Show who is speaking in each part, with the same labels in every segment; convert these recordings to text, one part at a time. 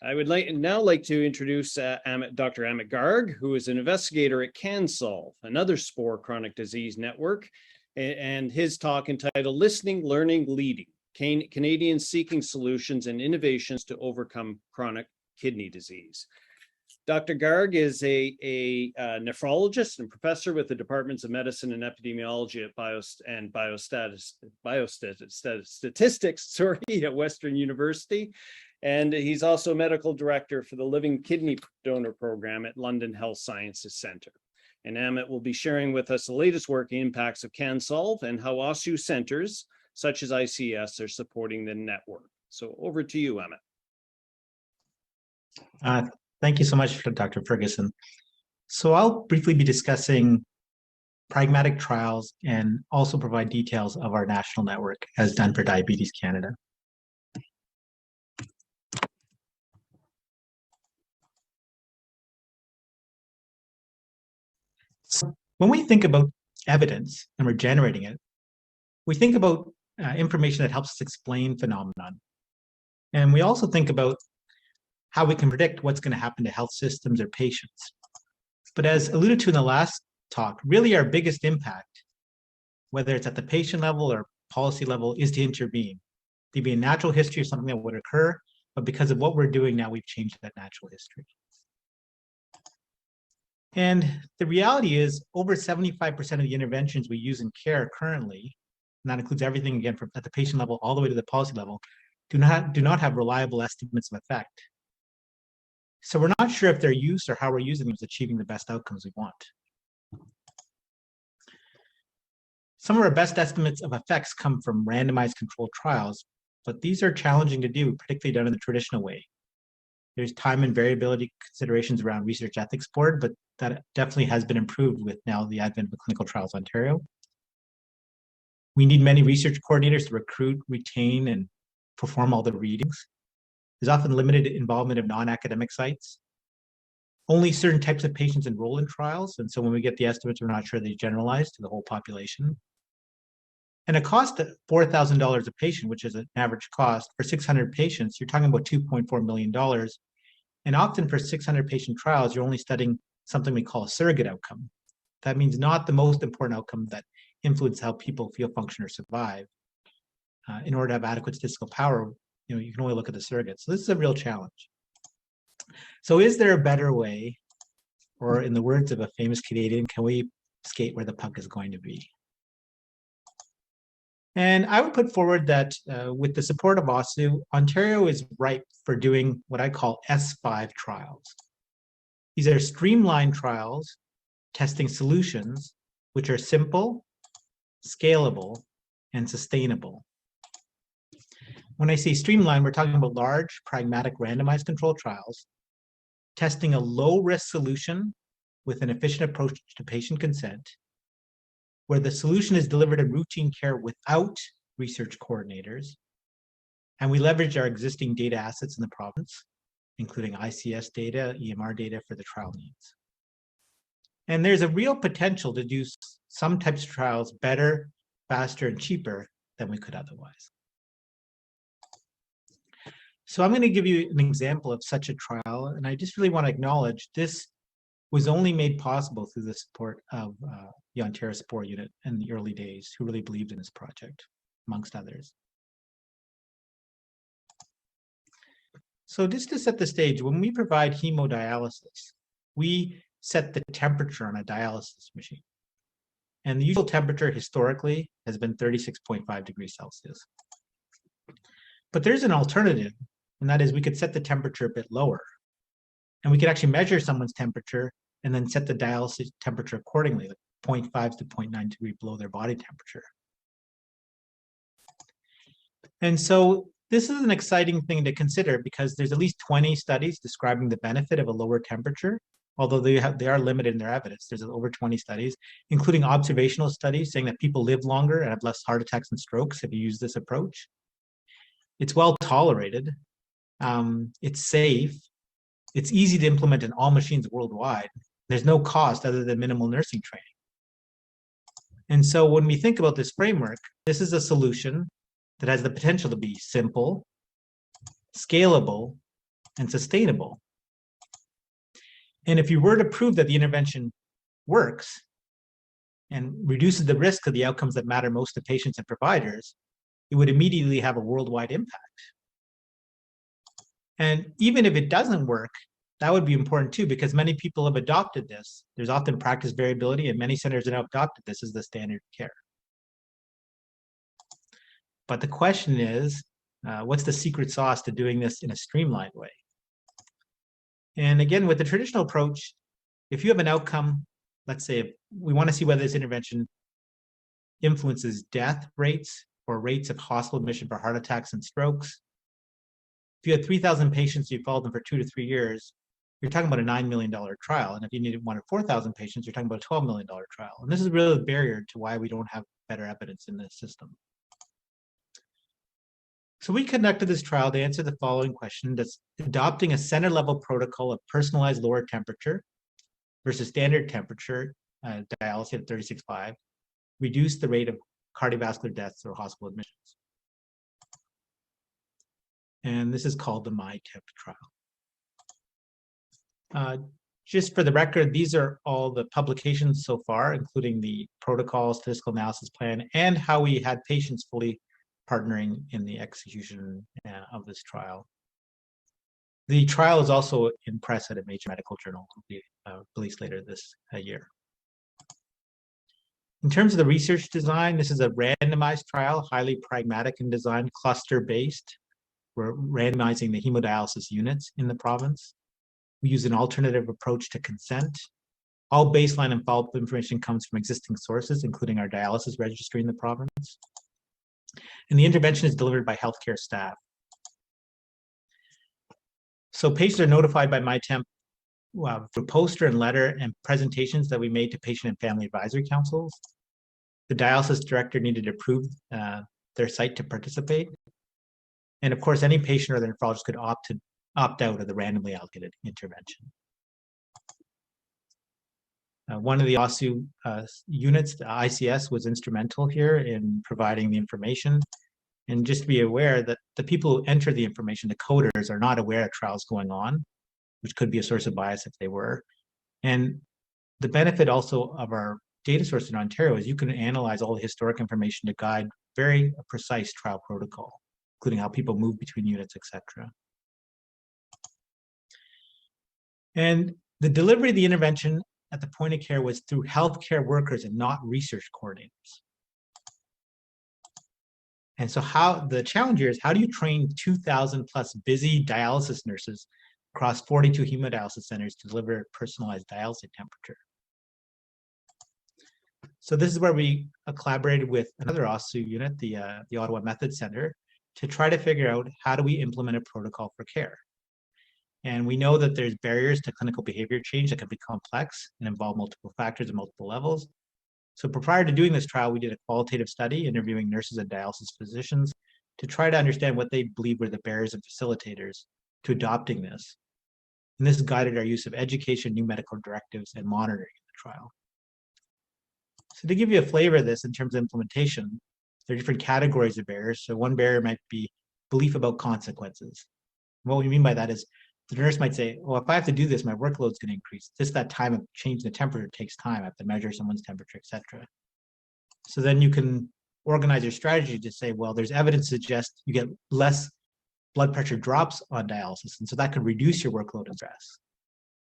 Speaker 1: I would like to introduce Dr. Amit Garg, who is an investigator at CAN-SOLVE, another SPOR chronic disease network, and his talk entitled Listening, Learning, Leading, Canadians Seeking Solutions and Innovations to Overcome Chronic Kidney Disease. Dr. Garg is a nephrologist and professor with the Departments of Medicine and Epidemiology at Biostatistics at Western University. And he's also medical director for the Living Kidney Donor Program at London Health Sciences Centre. And Amit will be sharing with us the latest working impacts of CAN-SOLVE and how OSSU centers, such as ICS, are supporting the network. So over to you,
Speaker 2: Amit. Thank you so much, Dr. Ferguson. So I'll briefly be discussing pragmatic trials and also provide details of our national network as done for Diabetes Canada. So when we think about evidence and we're generating it, we think about information that helps us explain phenomenon. And we also think about how we can predict what's going to happen to health systems or patients. But as alluded to in the last talk, really our biggest impact, whether it's at the patient level or policy level, is to intervene. There'd be a natural history of something that would occur, but because of what we're doing now, we've changed that natural history. And the reality is over 75% of the interventions we use in care currently, and that includes everything again from at the patient level all the way to the policy level, do not have reliable estimates of effect. So we're not sure if their use or how we're using them is achieving the best outcomes we want. Some of our best estimates of effects come from randomized controlled trials, but these are challenging to do, particularly done in the traditional way. There's time and variability considerations around Research Ethics Board, but that definitely has been improved with now the advent of Clinical Trials Ontario. We need many research coordinators to recruit, retain, and perform all the readings. There's often limited involvement of non-academic sites. Only certain types of patients enroll in trials, and so when we get the estimates, we're not sure they generalize to the whole population. And a cost of $4,000 a patient, which is an average cost for 600 patients, you're talking about $2.4 million. And often for 600 patient trials, you're only studying something we call a surrogate outcome. That means not the most important outcome that influences how people feel, function, or survive. In order to have adequate statistical power, you can only look at the surrogates. So this is a real challenge. So is there a better way, or in the words of a famous Canadian, can we skate where the puck is going to be? And I would put forward that with the support of OSSU, Ontario is ripe for doing what I call S5 trials. These are streamlined trials testing solutions which are simple, scalable, and sustainable. When I say streamlined, we're talking about large, pragmatic, randomized controlled trials, testing a low-risk solution with an efficient approach to patient consent, where the solution is delivered in routine care without research coordinators, and we leverage our existing data assets in the province, including ICS data, EMR data for the trial needs. And there's a real potential to do some types of trials better, faster, and cheaper than we could otherwise. So I'm going to give you an example of such a trial, and I just really want to acknowledge this was only made possible through the support of the Ontario SPOR unit in the early days, who really believed in this project, amongst others. So just to set the stage, when we provide hemodialysis, we set the temperature on a dialysis machine. And the usual temperature historically has been 36.5 degrees Celsius. But there's an alternative, and that is we could set the temperature a bit lower. And we could actually measure someone's temperature and then set the dialysis temperature accordingly, like 0.5 to 0.9 degree below their body temperature. And so this is an exciting thing to consider because there's at least 20 studies describing the benefit of a lower temperature, although they are limited in their evidence. There's over 20 studies, including observational studies saying that people live longer and have less heart attacks and strokes if you use this approach. It's well tolerated. It's safe. It's easy to implement in all machines worldwide. There's no cost other than minimal nursing training. And so when we think about this framework, this is a solution that has the potential to be simple, scalable, and sustainable. And if you were to prove that the intervention works and reduces the risk of the outcomes that matter most to patients and providers, it would immediately have a worldwide impact. And even if it doesn't work, that would be important too, because many people have adopted this. There's often practice variability, and many centers have now adopted this as the standard of care. But the question is, what's the secret sauce to doing this in a streamlined way? And again, with the traditional approach, if you have an outcome, let's say we want to see whether this intervention influences death rates or rates of hospital admission for heart attacks and strokes. If you had 3,000 patients, you followed them for 2 to 3 years, you're talking about a $9 million trial. And if you needed 1 or 4,000 patients, you're talking about a $12 million trial. And this is really the barrier to why we don't have better evidence in this system. So we conducted this trial to answer the following question: does adopting a center level protocol of personalized lower temperature versus standard temperature dialysis at 36.5 reduce the rate of cardiovascular deaths or hospital admissions? And this is called the MyTemp trial. Just for the record, these are all the publications so far, including the protocol, statistical analysis plan, and how we had patients fully partnering in the execution of this trial. The trial is also in press at a major medical journal, will be released later this year. In terms of the research design, this is a randomized trial, highly pragmatic in design, cluster-based. We're randomizing the hemodialysis units in the province. We use an alternative approach to consent. All baseline and follow-up information comes from existing sources, including our dialysis registry in the province. And the intervention is delivered by healthcare staff. So patients are notified by MyTemp through poster and letter and presentations that we made to patient and family advisory councils. The dialysis director needed to approve their site to participate. And of course, any patient or their nephrologist could opt out of the randomly allocated intervention. One of the OSSU units, the ICS, was instrumental here in providing the information. And just to be aware that the people who enter the information, the coders, are not aware of trials going on, which could be a source of bias if they were. And the benefit also of our data source in Ontario is you can analyze all the historic information to guide very precise trial protocol, including how people move between units, etc. And the delivery of the intervention at the point of care was through healthcare workers and not research coordinators. And so the challenge here is, how do you train 2,000 plus busy dialysis nurses across 42 hemodialysis centers to deliver personalized dialysis temperature? So this is where we collaborated with another OSSU unit, the Ottawa Method Center, to try to figure out how do we implement a protocol for care. And we know that there's barriers to clinical behavior change that can be complex and involve multiple factors at multiple levels. So prior to doing this trial, we did a qualitative study interviewing nurses and dialysis physicians to try to understand what they believe were the barriers and facilitators to adopting this. And this guided our use of education, new medical directives, and monitoring in the trial. So to give you a flavor of this in terms of implementation, there are different categories of barriers. So one barrier might be belief about consequences. And what we mean by that is the nurse might say, well, if I have to do this, my workload is going to increase. Just that time of changing the temperature takes time. I have to measure someone's temperature, etc. So then you can organize your strategy to say, well, there's evidence to suggest you get less blood pressure drops on dialysis. And so that could reduce your workload and stress,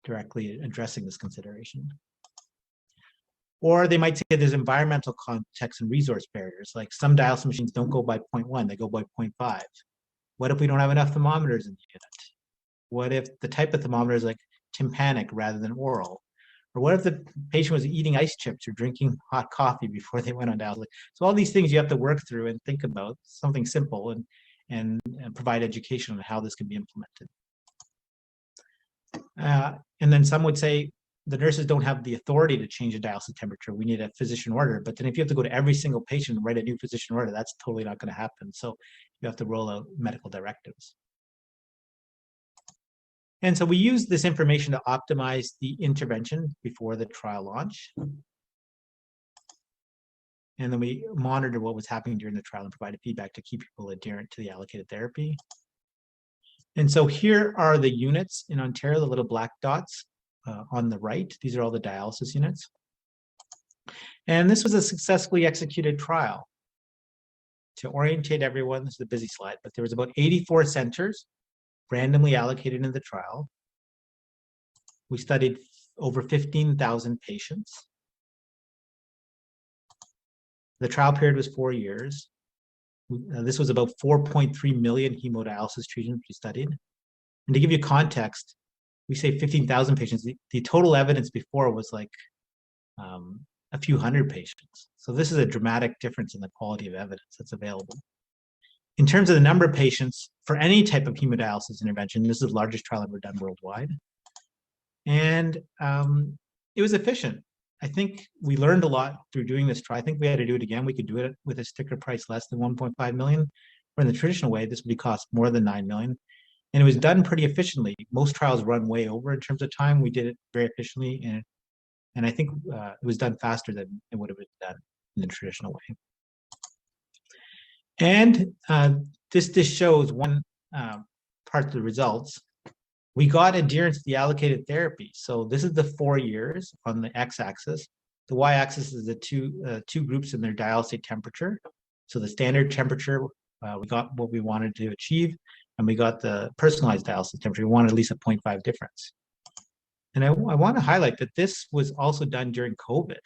Speaker 2: directly addressing this consideration. Or they might say there's environmental context and resource barriers, like some dialysis machines don't go by 0.1, they go by 0.5. What if we don't have enough thermometers in the unit? What if the type of thermometer is like tympanic rather than oral? Or what if the patient was eating ice chips or drinking hot coffee before they went on dialysis? So all these things you have to work through and think about, something simple, and provide education on how this can be implemented. And then some would say the nurses don't have the authority to change a dialysis temperature. We need a physician order. But then if you have to go to every single patient and write a new physician order, that's totally not going to happen. So you have to roll out medical directives. And so we used this information to optimize the intervention before the trial launch. And then we monitored what was happening during the trial and provided feedback to keep people adherent to the allocated therapy. And so here are the units in Ontario, the little black dots on the right. These are all the dialysis units. And this was a successfully executed trial. To orientate everyone, this is a busy slide, but there was about 84 centers randomly allocated in the trial. We studied over 15,000 patients. The trial period was 4 years. This was about 4.3 million hemodialysis treatments we studied. And to give you context, we say 15,000 patients. The total evidence before was like a few hundred patients. So this is a dramatic difference in the quality of evidence that's available. In terms of the number of patients for any type of hemodialysis intervention, this is the largest trial ever done worldwide. And it was efficient. I think we learned a lot through doing this trial. I think we had to do it again. We could do it with a sticker price less than 1.5 million. Or in the traditional way, this would cost more than 9 million. And it was done pretty efficiently. Most trials run way over in terms of time. We did it very efficiently, and I think it was done faster than it would have been done in the traditional way. And this shows one part of the results. We got adherence to the allocated therapy. So this is the 4 years on the x-axis. The y-axis is the two groups in their dialysate temperature. So the standard temperature, we got what we wanted to achieve, and we got the personalized dialysis temperature. We wanted at least a 0.5 difference. And I want to highlight that this was also done during COVID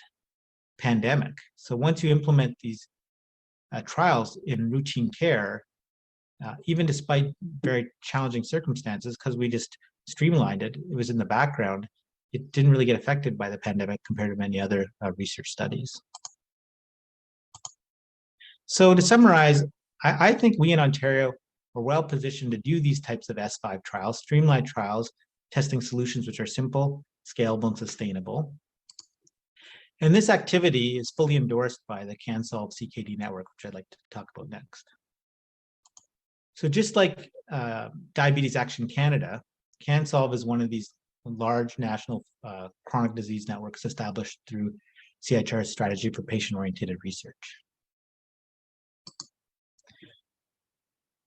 Speaker 2: pandemic. So once you implement these trials in routine care, even despite very challenging circumstances, because we just streamlined it, it was in the background, it didn't really get affected by the pandemic compared to many other research studies. So to summarize, I think we in Ontario are well positioned to do these types of S5 trials, streamlined trials, testing solutions which are simple, scalable, and sustainable. And this activity is fully endorsed by the CAN-SOLVE CKD Network, which I'd like to talk about next. So just like Diabetes Action Canada, CAN-SOLVE is one of these large national chronic disease networks established through CIHR's strategy for patient-oriented research.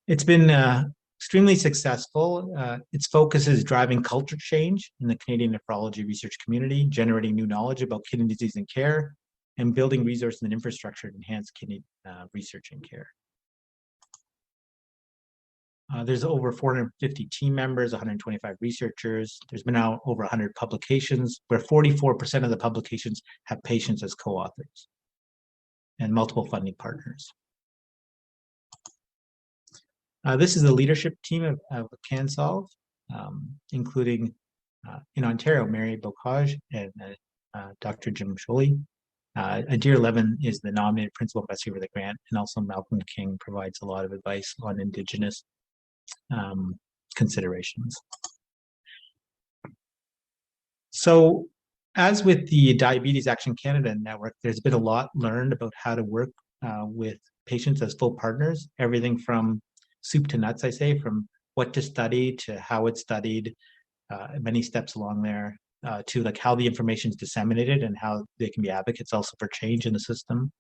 Speaker 2: It's been extremely successful. Its focus is driving culture change in the Canadian nephrology research community, generating new knowledge about kidney disease and care, and building resources and infrastructure to enhance kidney research and care. There's over 450 team members, 125 researchers. There's been now over 100 publications, where 44% of the publications have patients as co-authors, and multiple funding partners. This is the leadership team of CAN-SOLVE, including in Ontario, Mary Bocage and Dr. Jim Scholey. Adir Levin is the nominated principal investigator for the grant, and also Malcolm King provides a lot of advice on Indigenous considerations. So as with the Diabetes Action Canada Network, there's been a lot learned about how to work with patients as full partners, everything from soup to nuts, I say, from what to study to how it's studied, many steps along there, to like how the information is disseminated and how they can be advocates also for change in the system.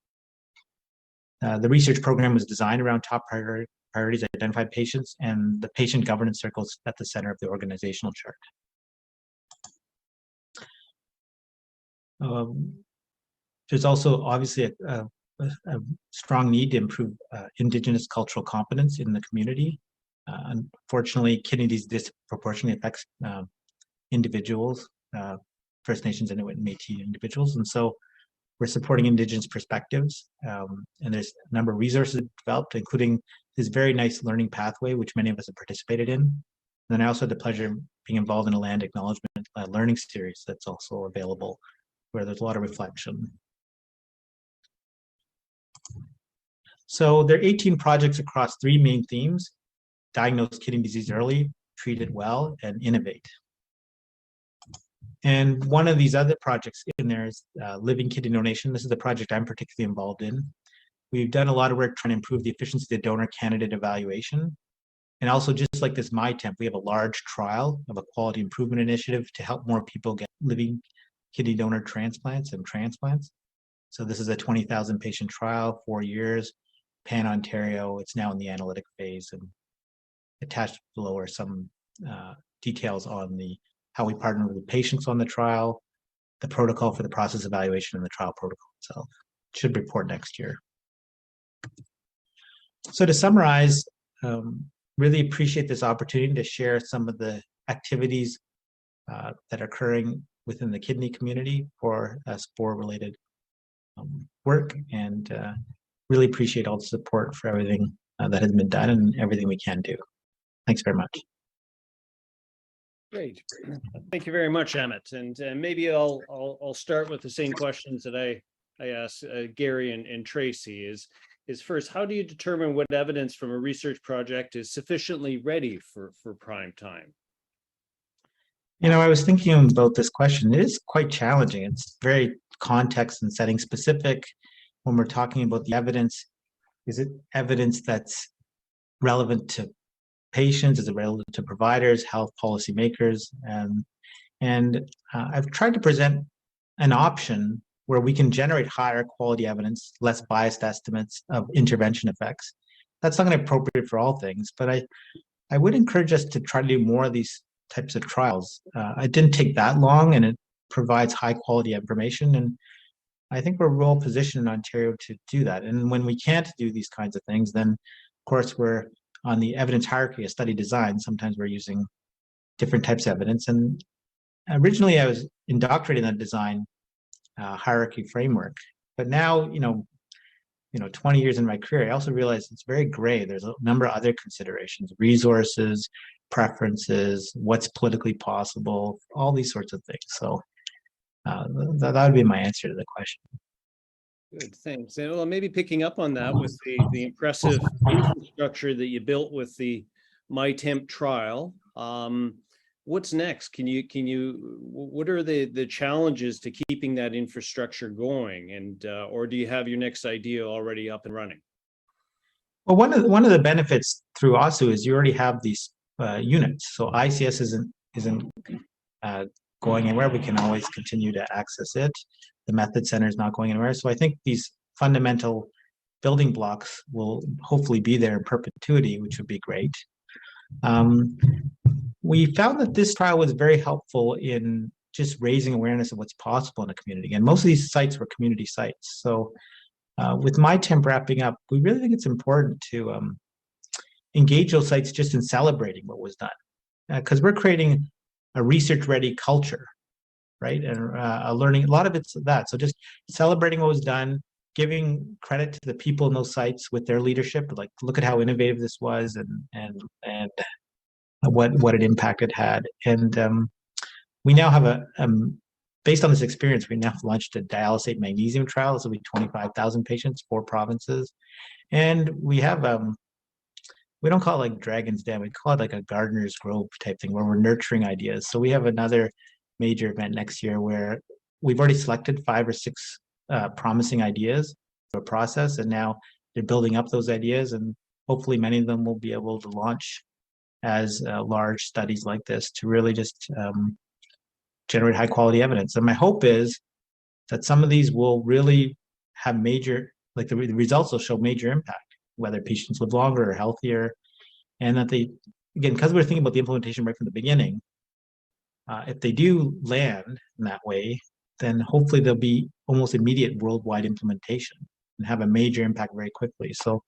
Speaker 2: The research program was designed around top priorities, identified patients, and the patient governance circles at the center of the organizational chart. There's also obviously a strong need to improve Indigenous cultural competence in the community. Unfortunately, kidney disease disproportionately affects individuals, First Nations, Inuit, and Métis individuals, and so we're supporting Indigenous perspectives, and there's a number of resources developed, including this very nice learning pathway, which many of us have participated in. And then I also had the pleasure of being involved in a land acknowledgement learning series that's also available, where there's a lot of reflection. So there are 18 projects across 3 main themes: diagnose kidney disease early, treat it well, and innovate. And one of these other projects in there is living kidney donation. This is the project I'm particularly involved in. We've done a lot of work trying to improve the efficiency of the donor candidate evaluation. And also, just like this MyTemp, we have a large trial of a quality improvement initiative to help more people get living kidney donor transplants and transplants. So this is a 20,000 patient trial, 4 years, Pan Ontario. It's now in the analytic phase, and attached below are some details on how we partner with patients on the trial, the protocol for the process evaluation, and the trial protocol itself. It should report next year. So to summarize, really appreciate this opportunity to share some of the activities that are occurring within the kidney community for SPOR-related work, and really appreciate all the support for everything that has been done and everything we can do. Thanks very much.
Speaker 1: Great. Thank you very much, Amit. And maybe I'll start with the same questions that I asked Gary and Tracy. Is first, how do you determine what evidence from a research project is sufficiently ready for prime time?
Speaker 2: You know, I was thinking about this question. It is quite challenging. It's very context and setting specific when we're talking about the evidence. Is it evidence that's relevant to patients? Is it relevant to providers, health policymakers? And I've tried to present an option where we can generate higher quality evidence, less biased estimates of intervention effects. That's not going to be appropriate for all things, but I would encourage us to try to do more of these types of trials. It didn't take that long, and it provides high quality information. And I think we're well positioned in Ontario to do that. And when we can't do these kinds of things, then of course we're on the evidence hierarchy of study design. Sometimes we're using different types of evidence. And originally I was indoctrinated in that design hierarchy framework, but now, 20 years in my career, I also realized it's very gray. There's a number of other considerations: resources, preferences, what's politically possible, all these sorts of things. So that would be my answer to the question.
Speaker 1: Good, thanks. And well, maybe picking up on that with the impressive infrastructure that you built with the MyTemp trial. What's next? What are the challenges to keeping that infrastructure going? And or do you have your next idea already up and running?
Speaker 2: Well, one of the benefits through OSSU is you already have these units. So ICS isn't going anywhere. We can always continue to access it. The Method Center is not going anywhere. So I think these fundamental building blocks will hopefully be there in perpetuity, which would be great. We found that this trial was very helpful in just raising awareness of what's possible in a community. And most of these sites were community sites. So with MyTemp wrapping up, we really think it's important to engage those sites just in celebrating what was done. Because we're creating a research-ready culture, right? And a learning, a lot of it's that. So just celebrating what was done, giving credit to the people in those sites with their leadership, like look at how innovative this was and what an impact it had. And we now have based on this experience, we now launched a dialysate magnesium trial. This will be 25,000 patients, 4 provinces. And we have, we don't call it like Dragon's Den, we call it like a Gardener's Grove type thing where we're nurturing ideas. So we have another major event next year where we've already selected 5 or 6 promising ideas for a process, and now they're building up those ideas, and hopefully many of them will be able to launch as large studies like this to really just generate high quality evidence. And my hope is that some of these will really have major, like the results will show major impact, whether patients live longer or healthier, and that they, again, because we're thinking about the implementation right from the beginning, if they do land in that way, then hopefully there'll be almost immediate worldwide implementation and have a major impact very quickly. So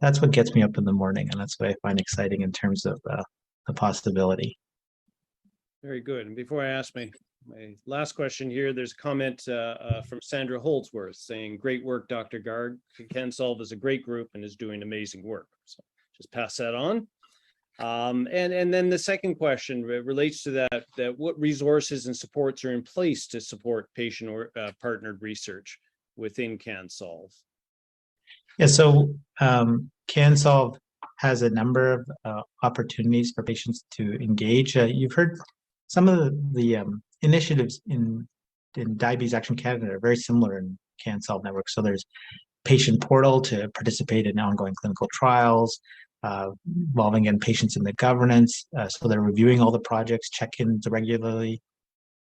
Speaker 2: that's what gets me up in the morning, and that's what I find exciting in terms of the possibility.
Speaker 1: Very good. And before I ask my last question here, there's a comment from Sandra Holdsworth saying, "Great work, Dr. Garg. CAN-SOLVE is a great group and is doing amazing work." So just pass that on. And then the second question relates to that what resources and supports are in place to support patient or partnered research within CAN-SOLVE?
Speaker 2: Yeah, so CAN-SOLVE has a number of opportunities for patients to engage. You've heard some of the initiatives in Diabetes Action Canada are very similar in CAN-SOLVE network. So there's patient portal to participate in ongoing clinical trials, involving in patients in the governance. So they're reviewing all the projects, check-ins regularly.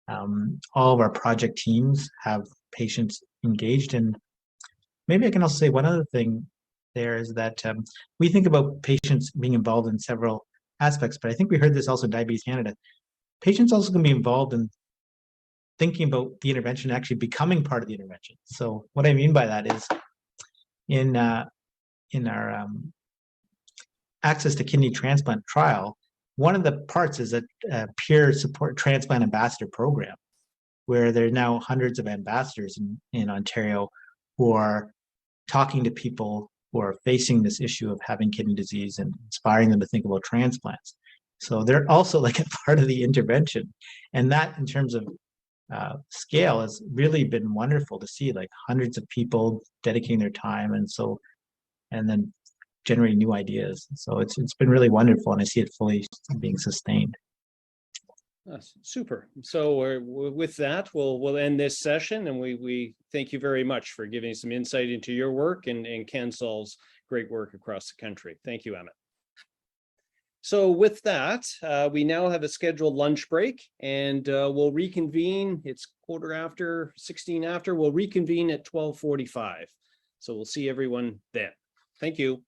Speaker 2: All of our project teams have patients engaged. And maybe I can also say one other thing there is that we think about patients being involved in several aspects, but I think we heard this also in Diabetes Canada. Patients also can be involved in thinking about the intervention actually becoming part of the intervention. So what I mean by that is in our access to kidney transplant trial, one of the parts is a peer support transplant ambassador program, where there are now hundreds of ambassadors in Ontario who are talking to people who are facing this issue of having kidney disease and inspiring them to think about transplants. So they're also like a part of the intervention. And that, in terms of scale, has really been wonderful to see, like hundreds of people dedicating their time and then generating new ideas. So it's been really wonderful, and I see it fully being sustained.
Speaker 1: Super. So with that, we'll end this session, and we thank you very much for giving some insight into your work and CAN-SOLVE's great work across the country. Thank you, Amit. So with that, we now have a scheduled lunch break, and we'll reconvene. It's 16 after. We'll reconvene at 12:45. So we'll see everyone then. Thank you.